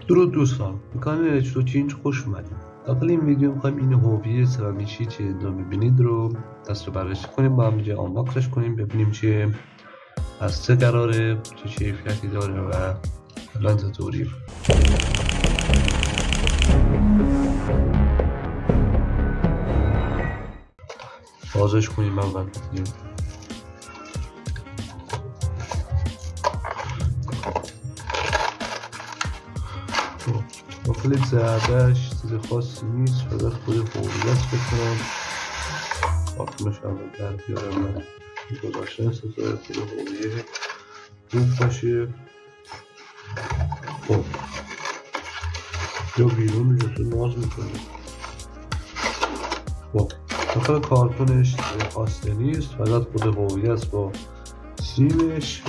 درود دوستان، به کانال رچتو چینج خوش اومدید. داخل این ویدیو میخوایم این حوض سرامیکی که میبینید رو دست رو بررسی کنیم، با هم دیگه آنباکسش کنیم، ببینیم چه از چه قراره، چه کیفیتی داره و لنز توری بازش کنیم. اول داخل زردش چیز خاصی نیست، فقط خود حوضیت بکنم خاتمش اول در بیارم من گذاشتن سزای خود حوضیه خوب باشه. خب یا بیرون جسو ناز میکنه. خب داخل کارتونش خاصی نیست، فقط خود حوضیت با سیمش.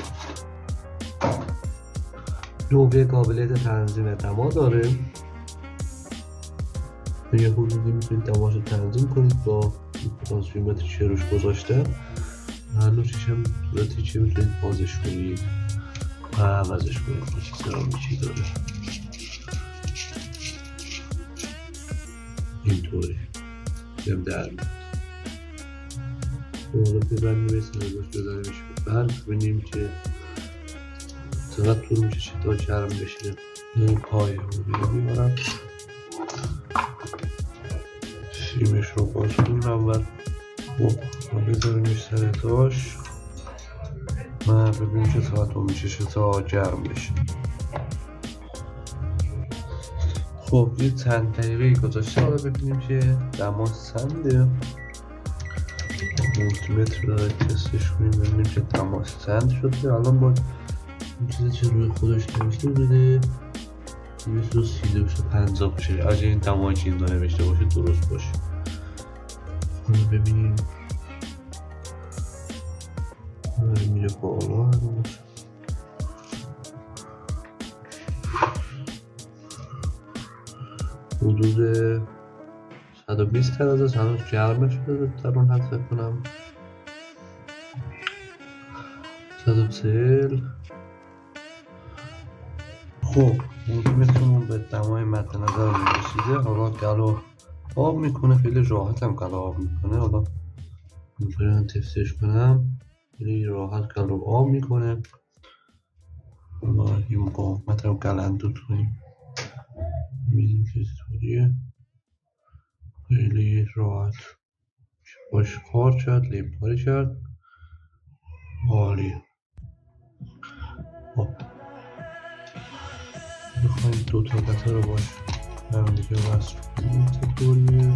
لوبه قابلیت تنظیم دما داره، یه حدودی میتونید دماش رو تنظیم کنید با ترانسفیرمتری که روش گذاشته. نوچش هم صورتی که میتونید بازش کنید و عوضش کنید. چیز سرامیکی داره اینطوری بیم در میاد. حالا ببریم میرسیم روش بزنیمش به برق، ببینیم که چقدر طول میشه چه تا گرم بشه. این پای رو بیارم، سیمش رو باز کنیم اول. خب بذاریمش سر تاش و ببینیم چه ساعت رو میشه تا گرم بشه. خب یه چند دقیقه گذاشته، حالا ببینیم که دما چنده. مولتیمتر رو تستش کنیم ببینیم که دما چند شده. الان با این چیزی که روی خودش نوشته بوده 232 باشه، اگه این دمای که اینجا نوشته باشه درست باشه. حالا ببینیم میره بالا هنوز. حدود 120 درجه هنوز گرم شده در اون حد فکر کنم 140. خب مولتیمترمون به دمای مد نظر میرسیده. حالا گلو آب میکنه، خیلی راحت هم گلو آب میکنه. حالا اینطوری من تستش کنم، خیلی راحت گلو آب میکنه. حالا این مقاومت رو گلندود کنیم میدیم که طوریه، خیلی راحت باش کار کرد، لیمپاری کرد، عالیه. خب میخواییم دو تا قطعه رو باش هم دیگه وصل کنیم. طوریه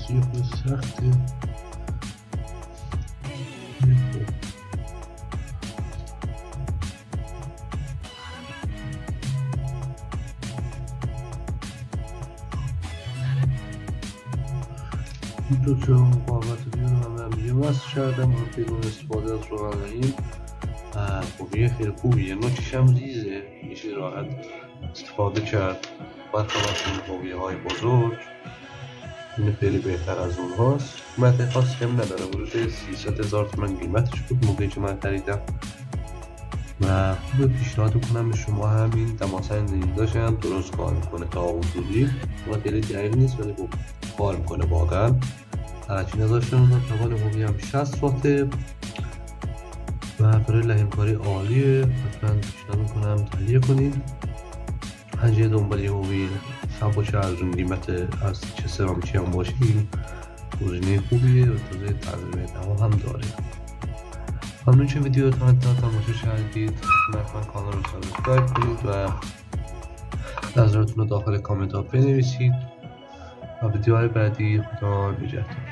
خیلی سخته. این دو تا مقاومت دیگه رو هم دیگه وصل کردم. من بدون استفاده از روغن خوبیه، خیلی خوبیه. نوچش هم ریزه، میشه راحت استفاده کرد. برخلاف این خوبیه های بزرگ این خیلی بهتر از اون هاست. قیمت خاصی هم نداره، حدود 300,000 تومان قیمتش بود موقعی که من خریدم و خوب پیشنهاد کنم به شما همین دماسنج این داشتم. درست کار میکنه تا حدودی، خیلی دقیق نیست ولی خوب کار میکنه واقعا. هرچی نداشتم اون توان خوبی هم 60 واته و برای لحیمکاری عالیه. حتما پیشنهاد میکنم تهیه کنید. هنجه دنبال یه موبیل سباشه ارزون قیمت از چه سرامیکی هم باشه، این گزینه خوبیه و تازه تنظیم دما هم داره. ممنون که ویدیو تا تماشا کردید. حتما کانال رو سابسکرایب کنید و نظراتتون رو داخل کامنت ها بنویسید و ویدیوهای بعدی خدا نگهدار.